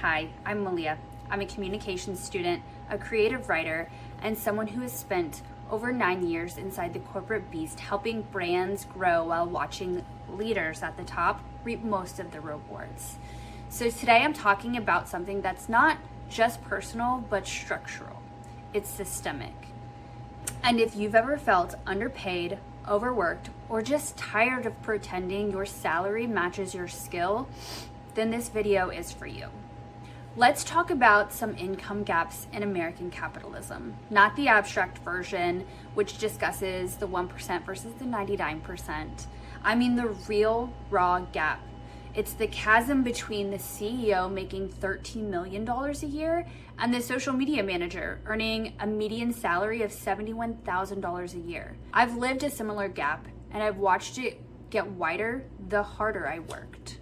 Hi, I'm Malia. I'm a communications student, a creative writer, and someone who has spent over 9 years inside the corporate beast helping brands grow while watching leaders at the top reap most of the rewards. So today I'm talking about something that's not just personal, but structural. It's systemic. And if you've ever felt underpaid, overworked, or just tired of pretending your salary matches your skill, then this video is for you. Let's talk about some income gaps in American capitalism, not the abstract version, which discusses the 1% versus the 99%. I mean the real, raw gap. It's the chasm between the CEO making $13 million a year and the social media manager earning a median salary of $71,000 a year. I've lived a similar gap, and I've watched it get wider the harder I worked.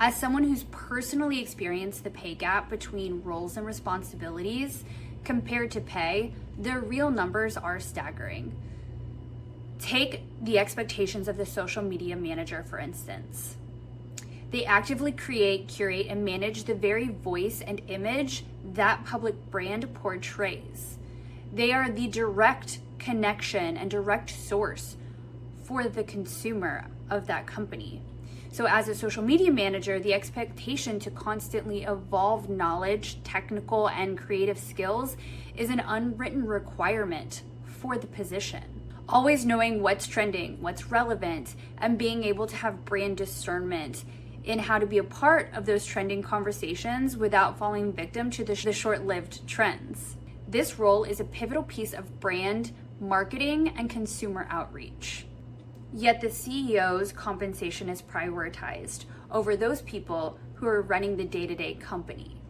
As someone who's personally experienced the pay gap between roles and responsibilities compared to pay, the real numbers are staggering. Take the expectations of the social media manager, for instance. They actively create, curate, and manage the very voice and image that public brand portrays. They are the direct connection and direct source for the consumer of that company. So as a social media manager, the expectation to constantly evolve knowledge, technical, and creative skills is an unwritten requirement for the position. Always knowing what's trending, what's relevant, and being able to have brand discernment in how to be a part of those trending conversations without falling victim to the short-lived trends. This role is a pivotal piece of brand marketing and consumer outreach. Yet the CEO's compensation is prioritized over those people who are running the day-to-day company.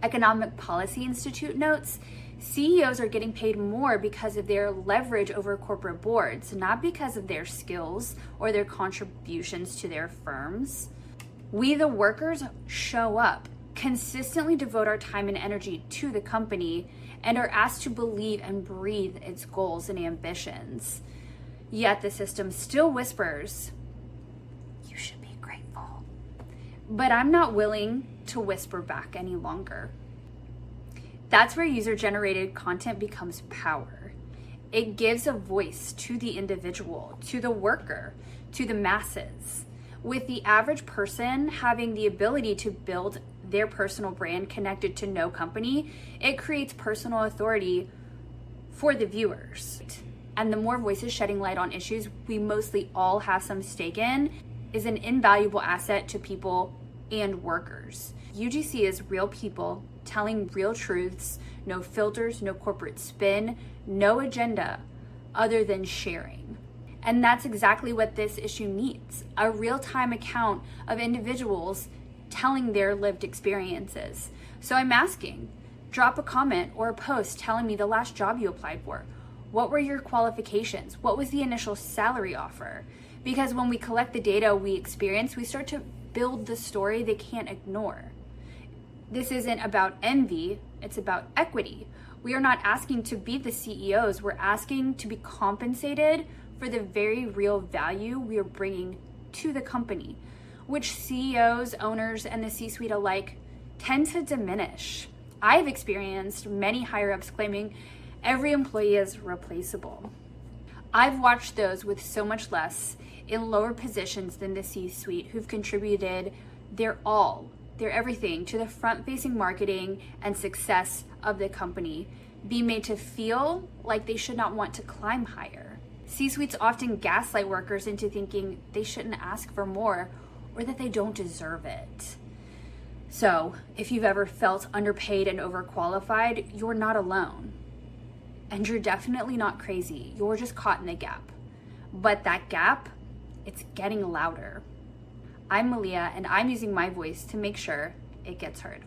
Economic Policy Institute notes, CEOs are getting paid more because of their leverage over corporate boards, not because of their skills or their contributions to their firms. We, the workers, show up, consistently devote our time and energy to the company, and are asked to believe and breathe its goals and ambitions. Yet the system still whispers, "You should be grateful." But I'm not willing to whisper back any longer. That's where user-generated content becomes power. It gives a voice to the individual, to the worker, to the masses. With the average person having the ability to build their personal brand connected to no company, it creates personal authority for the viewers. And the more voices shedding light on issues we mostly all have some stake in is an invaluable asset to people and workers. UGC is real people telling real truths, no filters, no corporate spin, no agenda other than sharing. And that's exactly what this issue needs, a real-time account of individuals telling their lived experiences. So I'm asking, drop a comment or a post telling me the last job you applied for. What were your qualifications? What was the initial salary offer? Because when we collect the data we experience, we start to build the story they can't ignore. This isn't about envy, it's about equity. We are not asking to be the CEOs, we're asking to be compensated for the very real value we are bringing to the company, which CEOs, owners, and the C-suite alike tend to diminish. I've experienced many higher-ups claiming every employee is replaceable. I've watched those with so much less in lower positions than the C-suite who've contributed their all, their everything to the front-facing marketing and success of the company be made to feel like they should not want to climb higher. C-suites often gaslight workers into thinking they shouldn't ask for more or that they don't deserve it. So, if you've ever felt underpaid and overqualified, you're not alone. And you're definitely not crazy. You're just caught in the gap. But that gap, it's getting louder. I'm Malia, and I'm using my voice to make sure it gets heard.